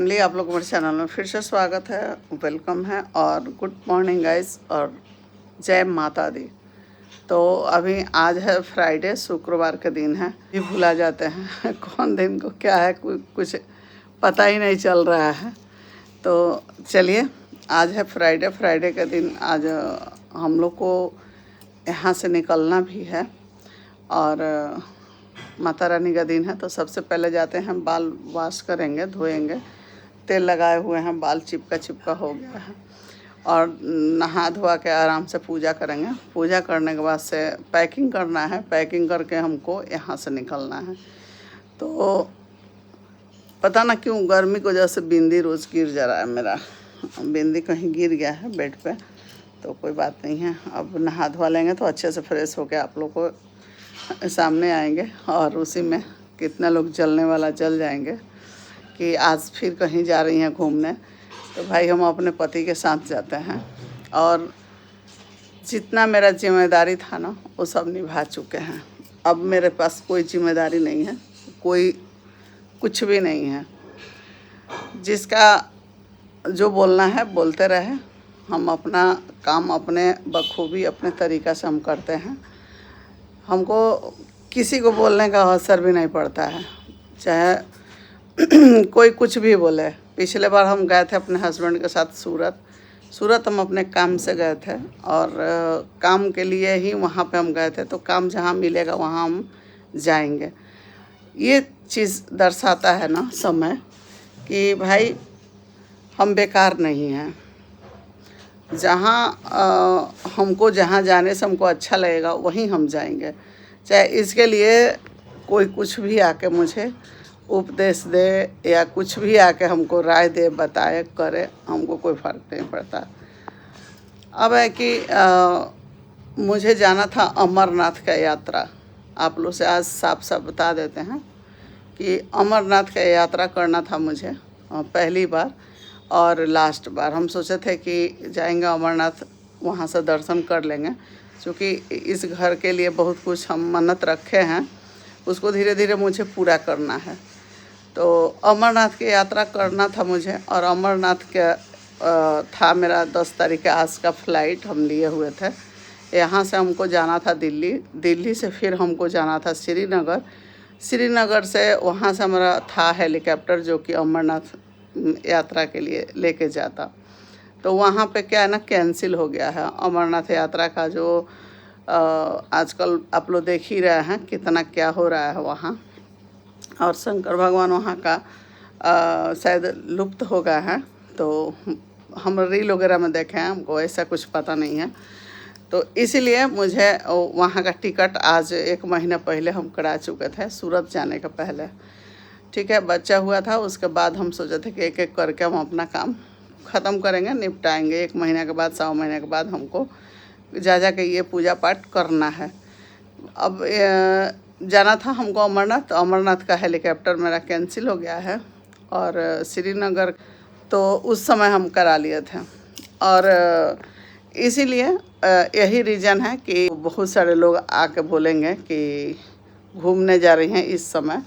Family, आप लोग हमारे चैनल में फिर से स्वागत है, वेलकम है और गुड मॉर्निंग गाइस और जय माता दी। तो अभी आज है फ्राइडे, शुक्रवार के दिन है। ये भुला जाते हैं कौन दिन को क्या है, कुछ पता ही नहीं चल रहा है। तो चलिए, आज है फ्राइडे। फ्राइडे के दिन आज हम लोग को यहाँ से निकलना भी है और माता रानी का दिन है। तो सबसे पहले जाते हैं, बाल वॉश करेंगे, धोएंगे। तेल लगाए हुए हैं, बाल चिपका हो गया है और नहा धोआ के आराम से पूजा करेंगे। पूजा करने के बाद से पैकिंग करना है। पैकिंग करके हमको यहाँ से निकलना है। तो पता ना क्यों गर्मी की वजह से बिंदी रोज़ गिर जा रहा है। मेरा बिंदी कहीं गिर गया है बेड पे। तो कोई बात नहीं है, अब नहा धोआ लेंगे तो अच्छे से फ्रेश होकर आप लोग को सामने आएंगे और उसी में कितना लोग जलने वाला जल जाएंगे कि आज फिर कहीं जा रही हैं घूमने। तो भाई हम अपने पति के साथ जाते हैं और जितना मेरा जिम्मेदारी था ना वो सब निभा चुके हैं। अब मेरे पास कोई जिम्मेदारी नहीं है, कोई कुछ भी नहीं है। जिसका जो बोलना है बोलते रहे। हम अपना काम अपने बखूबी अपने तरीक़ा से हम करते हैं। हमको किसी को बोलने का असर भी नहीं पड़ता है, चाहे कोई कुछ भी बोले। पिछले बार हम गए थे अपने हस्बैंड के साथ सूरत हम अपने काम से गए थे और काम के लिए ही वहाँ पे हम गए थे। तो काम जहाँ मिलेगा वहाँ हम जाएंगे। ये चीज़ दर्शाता है ना समय कि भाई हम बेकार नहीं हैं। जहाँ हमको जहाँ जाने से हमको अच्छा लगेगा वहीं हम जाएंगे। चाहे इसके लिए कोई कुछ भी आके मुझे उपदेश दे या कुछ भी आके हमको राय दे, बताए, करे, हमको कोई फ़र्क नहीं पड़ता। अब है कि मुझे जाना था अमरनाथ का यात्रा। आप लोग से आज साफ बता देते हैं कि अमरनाथ का यात्रा करना था मुझे पहली बार और लास्ट बार। हम सोचे थे कि जाएंगे अमरनाथ, वहाँ से दर्शन कर लेंगे। क्योंकि इस घर के लिए बहुत कुछ हम मन्नत रखे हैं, उसको धीरे धीरे मुझे पूरा करना है। तो अमरनाथ की यात्रा करना था मुझे और अमरनाथ के था मेरा 10 तारीख के आज का फ़्लाइट हम लिए हुए थे। यहाँ से हमको जाना था दिल्ली से फिर हमको जाना था श्रीनगर से वहाँ से हमारा था हेलीकॉप्टर जो कि अमरनाथ यात्रा के लिए लेके जाता। तो वहाँ पे क्या है ना, कैंसिल हो गया है अमरनाथ यात्रा का। जो आजकल आप लोग देख ही रहे हैं कितना क्या हो रहा है वहाँ। और शंकर भगवान वहाँ का शायद लुप्त हो गया है। तो हम रील वगैरह में देखे हैं, हमको ऐसा कुछ पता नहीं है। तो इसीलिए मुझे वहाँ का टिकट आज 1 महीना पहले हम करा चुके थे, सूरत जाने का पहले। ठीक है, बच्चा हुआ था, उसके बाद हम सोचे थे कि एक एक करके हम अपना काम ख़त्म करेंगे, निपटाएंगे। 1 महीने के बाद, 1.25 महीने के बाद हमको जा के ये पूजा पाठ करना है। अब जाना था हमको अमरनाथ। तो अमरनाथ का हेलीकॉप्टर मेरा कैंसिल हो गया है और श्रीनगर तो उस समय हम करा लिए थे। और इसीलिए यही रीज़न है कि बहुत सारे लोग आके बोलेंगे कि घूमने जा रही हैं इस समय।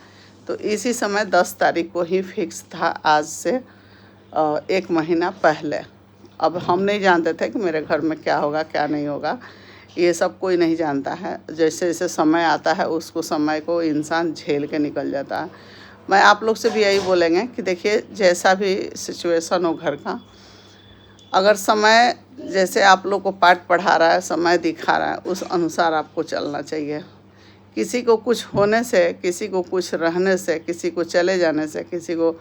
तो इसी समय 10 तारीख को ही फिक्स था, आज से 1 महीना पहले। अब हम नहीं जानते थे कि मेरे घर में क्या होगा क्या नहीं होगा, ये सब कोई नहीं जानता है। जैसे जैसे समय आता है उसको समय को इंसान झेल के निकल जाता है। मैं आप लोग से भी यही बोलेंगे कि देखिए, जैसा भी सिचुएशन हो घर का, अगर समय जैसे आप लोग को पाठ पढ़ा रहा है, समय दिखा रहा है, उस अनुसार आपको चलना चाहिए। किसी को कुछ होने से, किसी को कुछ रहने से, किसी को चले जाने से, किसी को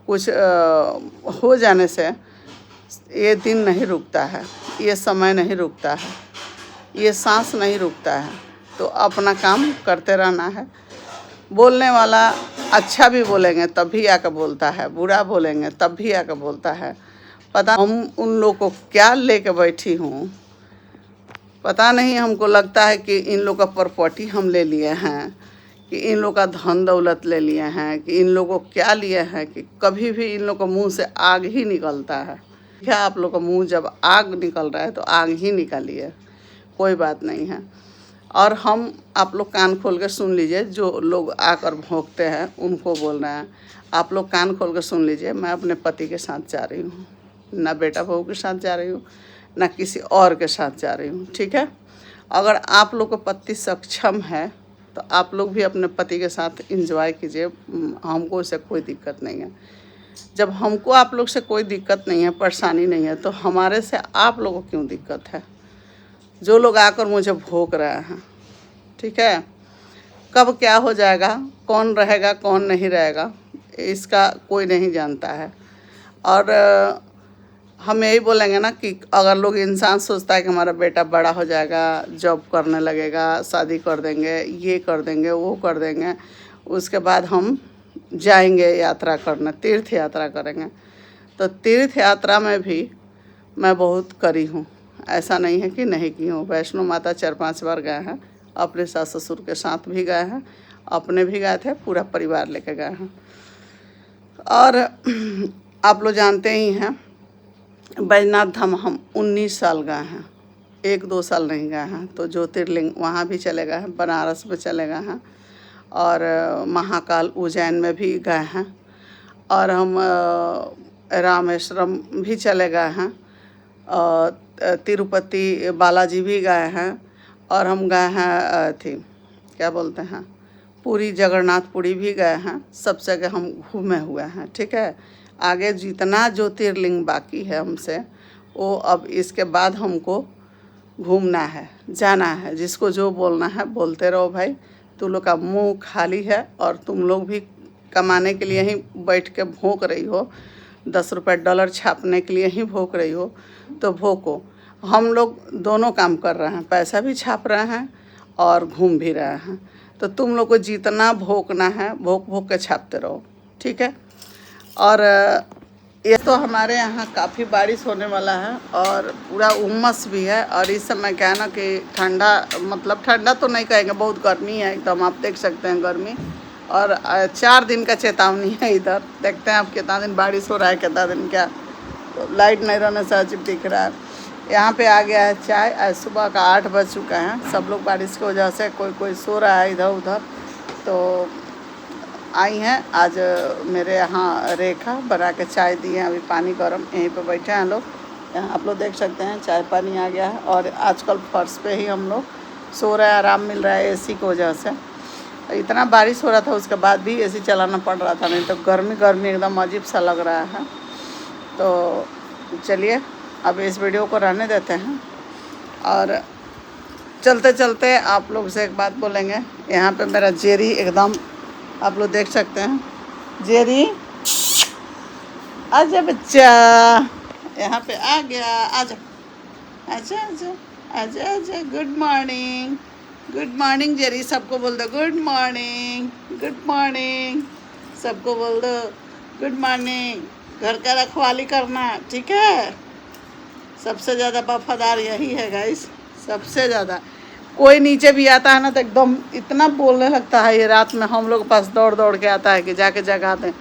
कुछ हो जाने से ये दिन नहीं रुकता है, ये समय नहीं रुकता है, ये सांस नहीं रुकता है। तो अपना काम करते रहना है। बोलने वाला अच्छा भी बोलेंगे तब भी आकर बोलता है, बुरा बोलेंगे तब भी आकर बोलता है। पता हम उन लोगों को क्या लेके बैठी हूँ, पता नहीं। हमको लगता है कि इन लोग का प्रॉपर्टी हम ले लिए हैं, कि इन लोग का धन दौलत ले लिए हैं, कि इन लोगों को क्या लिए हैं कि कभी भी इन लोग का मुंह से आग ही निकलता है। क्या आप लोग का मुंह जब आग निकल रहा है तो आग ही निकालिए, कोई बात नहीं है। और हम आप लोग कान खोल कर सुन लीजिए, जो लोग आकर भौंकते हैं उनको बोल रहे हैं, आप लोग कान खोल कर सुन लीजिए, मैं अपने पति के साथ जा रही हूँ, ना बेटा बहू के साथ जा रही हूँ, ना किसी और के साथ जा रही हूँ, ठीक है। अगर आप लोग का पति सक्षम है तो आप लोग भी अपने पति के साथ एंजॉय कीजिए, हमको इससे कोई दिक्कत नहीं है। जब हमको आप लोग से कोई दिक्कत नहीं है, परेशानी नहीं है, तो हमारे से आप लोगों को क्यों दिक्कत है? जो लोग आकर मुझे भोंक रहे हैं, ठीक है, कब क्या हो जाएगा, कौन रहेगा कौन नहीं रहेगा, इसका कोई नहीं जानता है। और हम यही बोलेंगे ना कि अगर लोग इंसान सोचता है कि हमारा बेटा बड़ा हो जाएगा, जॉब करने लगेगा, शादी कर देंगे, ये कर देंगे, वो कर देंगे, उसके बाद हम जाएंगे यात्रा करने, तीर्थ यात्रा करेंगे, तो तीर्थ यात्रा में भी मैं बहुत करी हूँ, ऐसा नहीं है कि नहीं की हूँ। वैष्णो माता 4-5 बार गए हैं, अपने सास ससुर के साथ भी गए हैं, अपने भी गए थे, पूरा परिवार लेके गए हैं। और आप लोग जानते ही हैं बैजनाथ धाम हम 19 साल गए हैं, 1-2 साल नहीं गए हैं। तो ज्योतिर्लिंग वहाँ भी चले गए हैं, बनारस में चले गए हैं, और महाकाल उज्जैन में भी गए हैं, और हम रामेश्वरम भी चले गए हैं, और तिरुपति बालाजी भी गए हैं, और हम गए हैं थी क्या बोलते हैं पुरी जगन्नाथपुरी भी गए हैं। सब जगह हम घूमे हुए हैं, ठीक है। आगे जितना ज्योतिर्लिंग बाकी है हमसे, वो अब इसके बाद हमको घूमना है, जाना है। जिसको जो बोलना है बोलते रहो भाई, तुम लोग का मुंह खाली है और तुम लोग भी कमाने के लिए ही बैठ के भौंक रही हो, 10 रुपये डॉलर छापने के लिए ही भौंक रही हो, तो भौंको। हम लोग दोनों काम कर रहे हैं, पैसा भी छाप रहे हैं और घूम भी रहे हैं। तो तुम लोग को जितना भौंकना है भौंक भौंक के छापते रहो, ठीक है। और ये तो हमारे यहाँ काफ़ी बारिश होने वाला है और पूरा उमस भी है। और इस समय क्या है ना कि ठंडा, मतलब ठंडा तो नहीं कहेंगे, बहुत गर्मी है एकदम, आप देख सकते हैं गर्मी। और 4 दिन का चेतावनी है इधर, देखते हैं अब कितना दिन बारिश हो रहा है, कितना दिन क्या। तो लाइट नहीं रहने से अजीब दिख रहा है। यहाँ पे आ गया है चाय, आज सुबह का 8 बज चुका है। सब लोग बारिश की वजह से कोई सो रहा है इधर उधर, तो आई हैं आज मेरे यहाँ रेखा बना के चाय दी है। अभी पानी गर्म, यहीं पे बैठे हैं लोग, यहाँ आप लोग देख सकते हैं चाय पानी आ गया है। और आजकल फर्श पे ही हम लोग सो रहे हैं, आराम मिल रहा है एसी की वजह से। इतना बारिश हो रहा था उसके बाद भी एसी चलाना पड़ रहा था, नहीं तो गर्मी गर्मी एकदम अजीब सा लग रहा है। तो चलिए अब इस वीडियो को रहने देते हैं और चलते चलते आप लोग से एक बात बोलेंगे। यहाँ पे मेरा जेरी एकदम आप लोग देख सकते हैं, जेरी आजा बच्चा, यहाँ पे आ गया, आजा आजा आजा आजा आजा। Good morning, good morning Jerry, सबको बोल दो गुड मॉर्निंग, गुड मॉर्निंग, सबको बोल दो गुड मॉर्निंग। घर का रखवाली करना, ठीक है। सबसे ज़्यादा वफादार यही है गाइस, सबसे ज़्यादा। कोई नीचे भी आता है ना तो एकदम इतना बोलने लगता है, ये रात में हम लोग के पास दौड़ दौड़ के आता है कि जाके जगा दें।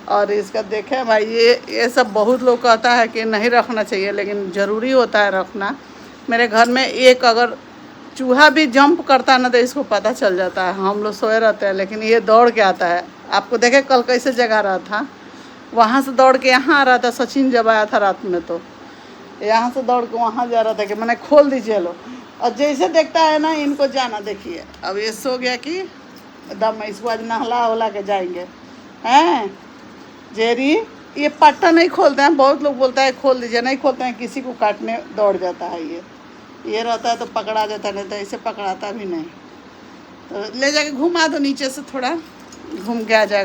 और इसका देखें भाई, ये सब बहुत लोग कहता है कि नहीं रखना चाहिए, लेकिन ज़रूरी होता है रखना। मेरे घर में एक अगर चूहा भी जंप करता है ना तो इसको पता चल जाता है, हम लोग सोए रहते हैं लेकिन ये दौड़ के आता है। आपको देखे कल कैसे जगा रहा था, वहाँ से दौड़ के यहाँ आ रहा था। सचिन जब आया था रात में तो यहाँ से दौड़ के वहाँ जा रहा था कि मैंने खोल दीजिए लो। और जैसे देखता है ना इनको जाना, देखिए अब ये सो गया कि एकदम, इसको आज नहला वहला के जाएंगे हैं। जेरी ये पट्टा नहीं खोलते हैं, बहुत लोग बोलता है खोल दीजिए, नहीं खोलते हैं, किसी को काटने दौड़ जाता है। ये रहता है तो पकड़ा जाता, नहीं तो ऐसे पकड़ाता भी नहीं। तो ले जाके घुमा दो नीचे से, थोड़ा घूम के आ जाएगा।